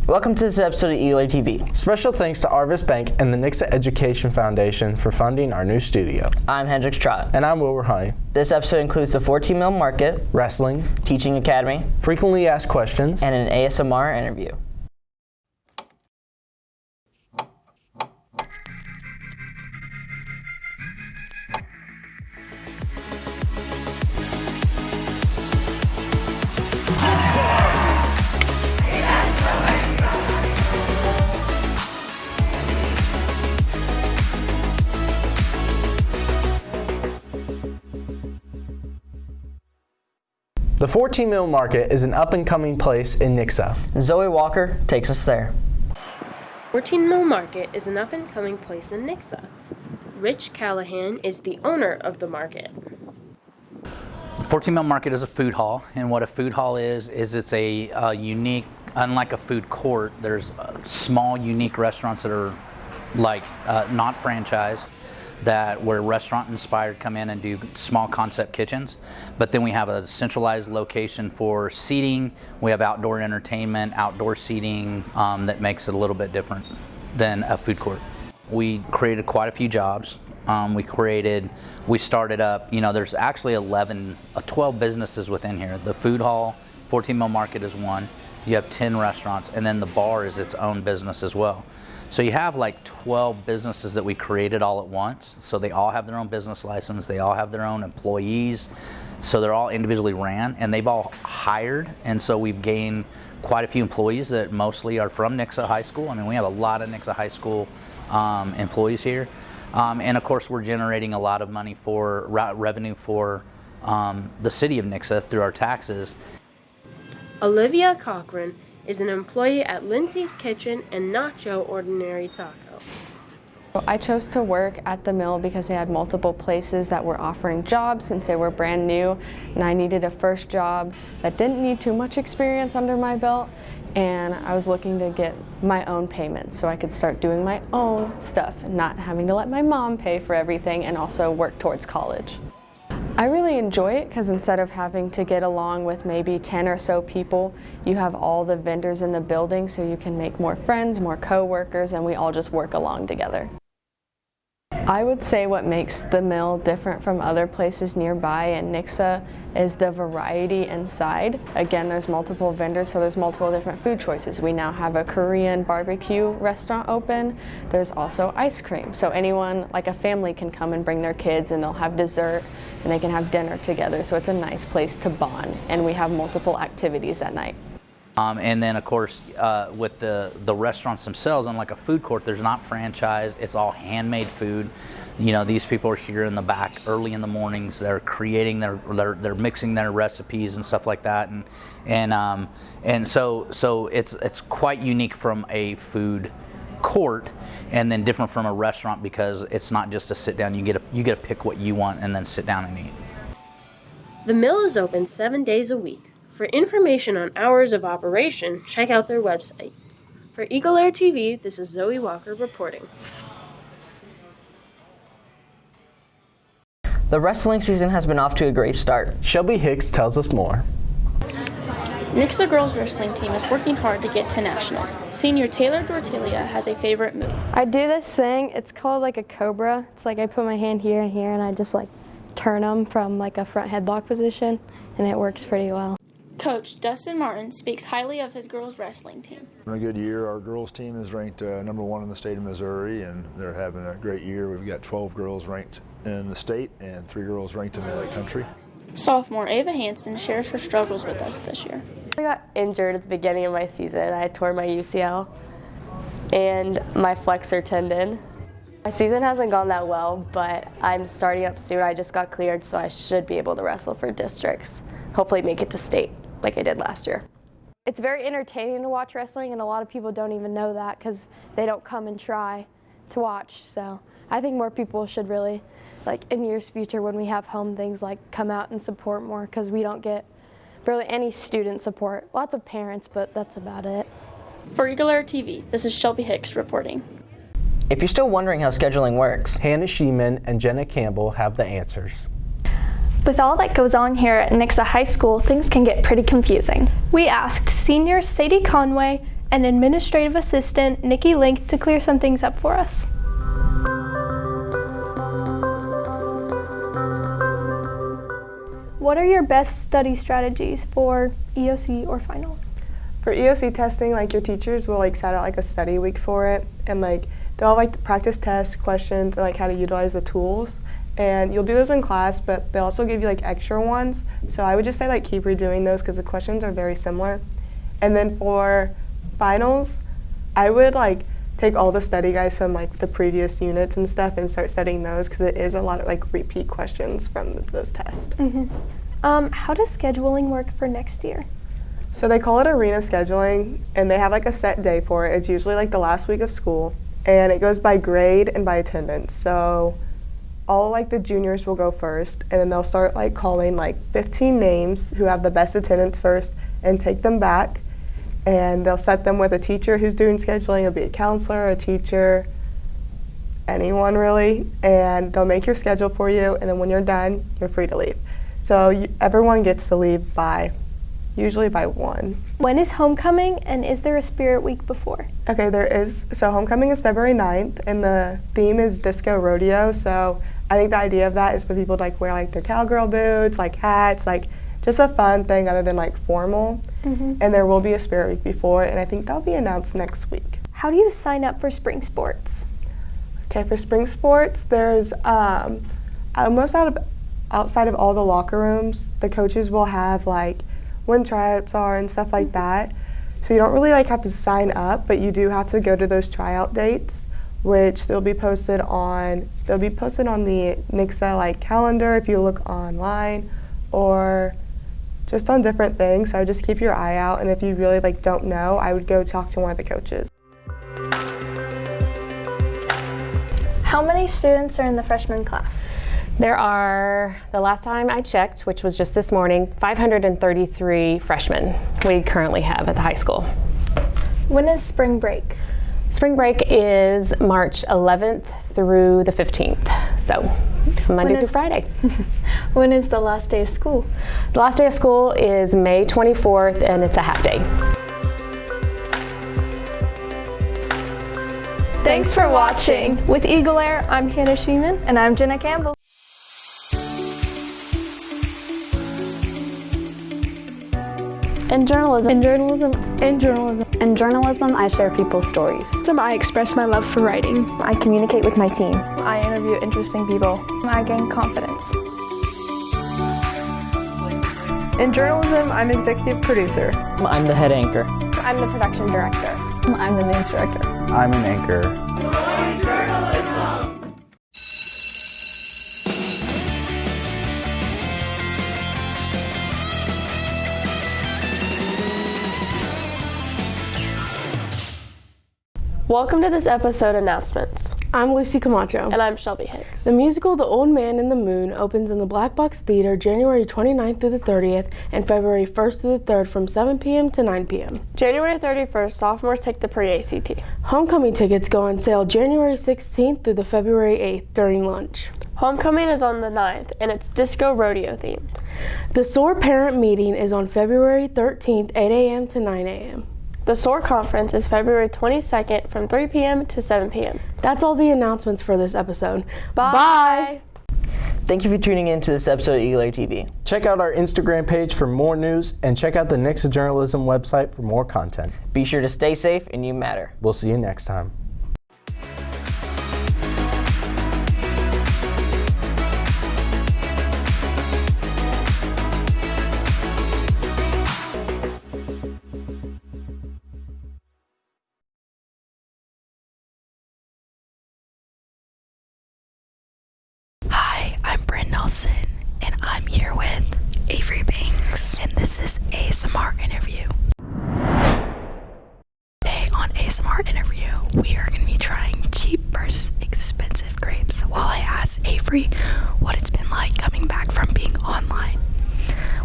Welcome to this episode of EagleAir TV. Special thanks to Arvis Bank and the Nixa Education Foundation for funding our new studio. I'm Hendrix Trott. And I'm Wilbur Honey. This episode includes the 14-mil market, wrestling, teaching academy, frequently asked questions, and an ASMR interview. The 14-mil market is an up-and-coming place in Nixa. Zoe Walker takes us there. 14-mil market is an up-and-coming place in Nixa. Rich Callahan is the owner of the market. 14-mil market is a food hall, and what a food hall is it's a unique, unlike a food court, there's small unique restaurants that are like not franchised, that where restaurant inspired come in and do small concept kitchens, but then we have a centralized location for seating. We have outdoor entertainment, outdoor seating that makes it a little bit different than a food court. We created quite a few jobs. We started up, there's actually 12 businesses within here. The food hall, 14-mil market is one. You have 10 restaurants, and then the bar is its own business as well. So you have like 12 businesses that we created all at once. So they all have their own business license. They all have their own employees. So they're all individually ran, and they've all hired. And so we've gained quite a few employees that mostly are from Nixa High School. I mean, we have a lot of Nixa High School employees here. And of course, we're generating a lot of money for revenue for the city of Nixa through our taxes. Olivia Cochran is an employee at Lindsay's Kitchen and Nacho Ordinary Taco. I chose to work at the mill because they had multiple places that were offering jobs since they were brand new, and I needed a first job that didn't need too much experience under my belt, and I was looking to get my own payments so I could start doing my own stuff and not having to let my mom pay for everything and also work towards college. I really enjoy it because instead of having to get along with maybe 10 or so people, you have all the vendors in the building, so you can make more friends, more co-workers, and we all just work along together. I would say what makes the mill different from other places nearby in Nixa is the variety inside. Again, there's multiple vendors, so there's multiple different food choices. We now have a Korean barbecue restaurant open. There's also ice cream. So anyone, like a family, can come and bring their kids, and they'll have dessert and they can have dinner together. So it's a nice place to bond, and we have multiple activities at night. And then, of course, with the restaurants themselves, unlike a food court, there's not franchised. It's all handmade food. These people are here in the back early in the mornings. They're creating they're mixing their recipes and stuff like that. And so it's quite unique from a food court, and then different from a restaurant because it's not just a sit down. You get to pick what you want and then sit down and eat. The mill is open 7 days a week. For information on hours of operation, check out their website. For EagleAir TV, this is Zoe Walker reporting. The wrestling season has been off to a great start. Shelby Hicks tells us more. Nixa girls wrestling team is working hard to get to nationals. Senior Taylor Dortilia has a favorite move. I do this thing, it's called like a cobra. It's like I put my hand here and here, and I just like turn them from like a front headlock position, and it works pretty well. Coach Dustin Martin speaks highly of his girls wrestling team. A good year. Our girls team is ranked #1 in the state of Missouri, and they're having a great year. We've got 12 girls ranked in the state and 3 girls ranked in the country. Sophomore Ava Hansen shares her struggles with us this year. I got injured at the beginning of my season. I tore my UCL and my flexor tendon. My season hasn't gone that well, but I'm starting up soon. I just got cleared, so I should be able to wrestle for districts. Hopefully make it to state like I did last year. It's very entertaining to watch wrestling, and a lot of people don't even know that because they don't come and try to watch. So I think more people should really, like in years future when we have home things, like come out and support more, because we don't get really any student support. Lots of parents, but that's about it. For EagleAir TV, this is Shelby Hicks reporting. If you're still wondering how scheduling works, Hannah Sheeman and Jenna Campbell have the answers. With all that goes on here at Nixa High School, things can get pretty confusing. We asked seniors Sadie Conway and administrative assistant Nikki Link to clear some things up for us. What are your best study strategies for EOC or finals? For EOC testing, like your teachers will like set out like a study week for it, and like they'll have like the practice tests, questions, and like how to utilize the tools. And you'll do those in class, but they'll also give you like extra ones. So I would just say like keep redoing those because the questions are very similar. And then for finals, I would like take all the study guides from like the previous units and stuff and start studying those because it is a lot of like repeat questions from those tests. How does scheduling work for next year? So they call it arena scheduling, and they have like a set day for it. It's usually like the last week of school, and it goes by grade and by attendance. So all like the juniors will go first, and then they'll start like calling like 15 names who have the best attendance first and take them back, and they'll set them with a teacher who's doing scheduling. It'll be a counselor, a teacher, anyone really, and they'll make your schedule for you, and then when you're done, you're free to leave. So everyone gets to leave usually by 1. When is homecoming, and is there a spirit week before? Okay, there is. So homecoming is February 9th, and the theme is disco rodeo. So I think the idea of that is for people to like wear like their cowgirl boots, like hats, like just a fun thing other than like formal. And there will be a spirit week before, and I think that'll be announced next week. How do you sign up for spring sports? Okay, for spring sports, there's outside of all the locker rooms, the coaches will have like when tryouts are and stuff like that. So you don't really like have to sign up, but you do have to go to those tryout dates, which they'll be posted on the Nixa like calendar if you look online, or just on different things. So just keep your eye out, and if you really like don't know, I would go talk to one of the coaches. How many students are in the freshman class? There are, the last time I checked, which was just this morning, 533 freshmen we currently have at the high school. When is spring break? Spring break is March 11th through the 15th, so Monday through Friday. When is the last day of school? The last day of school is May 24th, and it's a half day. Thanks for watching. With EagleAir, I'm Hannah Sheeman. And I'm Jenna Campbell. In journalism, I share people's stories. I express my love for writing. I communicate with my team. I interview interesting people. I gain confidence. In journalism, I'm executive producer. I'm the head anchor. I'm the production director. I'm the news director. I'm an anchor. Welcome to this episode announcements. I'm Lucy Camacho. And I'm Shelby Hicks. The musical The Old Man and the Moon opens in the Black Box Theater January 29th through the 30th and February 1st through the 3rd from 7 p.m. to 9 p.m. January 31st, sophomores take the pre-ACT. Homecoming tickets go on sale January 16th through the February 8th during lunch. Homecoming is on the 9th, and it's disco rodeo themed. The SOAR parent meeting is on February 13th, 8 a.m. to 9 a.m. The SOAR conference is February 22nd from 3 p.m. to 7 p.m. That's all the announcements for this episode. Bye! Thank you for tuning in to this episode of EagleAir TV. Check out our Instagram page for more news, and check out the Nixa Journalism website for more content. Be sure to stay safe, and you matter. We'll see you next time. And I'm here with Avery Banks, and this is ASMR interview. Today on ASMR interview, we are going to be trying cheap versus expensive grapes while I ask Avery what it's been like coming back from being online.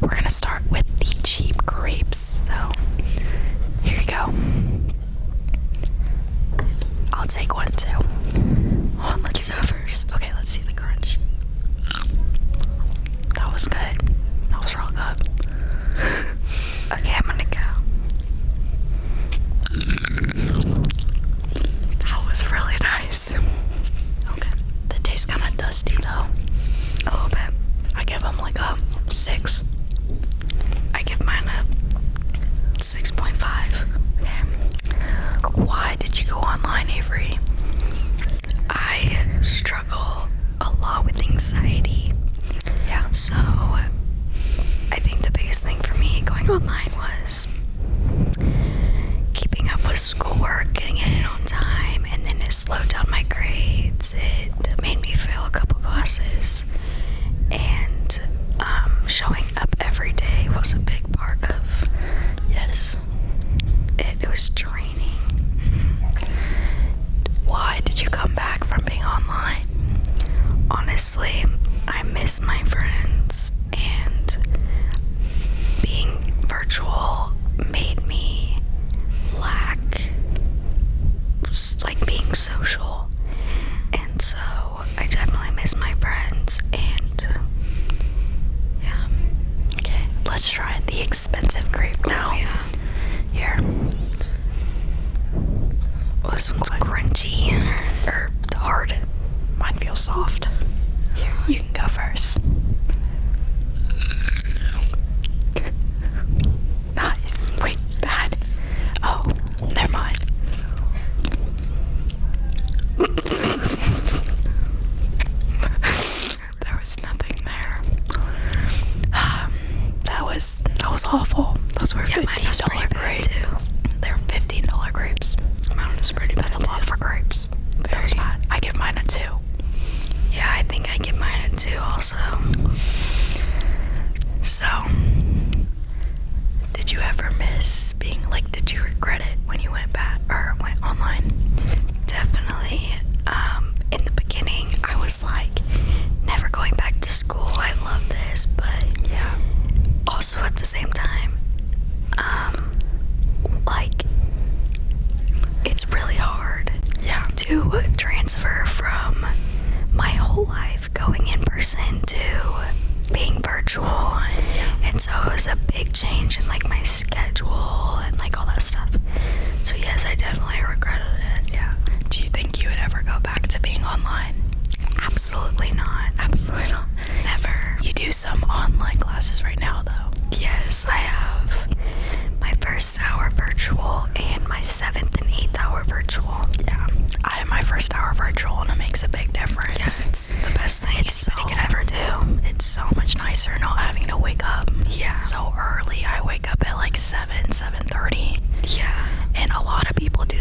We're going to start with the cheap grapes, so here you go. I'll take one too. Oh, let's go first. Okay, let's see the crunch. That was good. That was real good. Okay, I'm gonna go. online, Avery. I struggle a lot with anxiety. Yeah. So I think the biggest thing for me going online was keeping up with schoolwork, getting it in on time, and then it slowed down my grades. It made me fail a couple classes, and showing up every day was a big part of. Yes. It was draining. Why did you come back from being online? Honestly, I miss my friends, and being virtual made me lack like being social, and so I definitely miss my friends. And yeah. Okay, let's try the expensive grape now. Oh, yeah. Here. Oh, this one's crunchy or hard. Mine feels soft. Here, you can go first. Nice. Wait, bad. Oh, never mind. There was nothing there. That was awful. Those were $15 grapes. They were $15 grapes. Mine was pretty bad. That's a lot for grapes. That was bad. I give mine a 2. Yeah, I think I give mine a 2 also. So, did you ever miss being like, did you regret it when you went back or went online? Definitely. In the beginning, I was like, never going back to school. I love this, but yeah. Also at the same time, like, it's really hard to transfer from my whole life going in person to being virtual. And so it was a big change in like my schedule and like all that stuff. So yes, I definitely regretted it. Yeah. Do you think you would ever go back to being online? Absolutely not. Absolutely not. Never. You do some online classes right now though. Yes, I have my first hour virtual and my 7th and 8th hour virtual. Yeah. I have my first hour virtual and it makes a big difference. Yes, it's the best thing anybody could ever do. It's so much nicer not having to wake up so early. I wake up at like 7:30. Yeah. And a lot of people do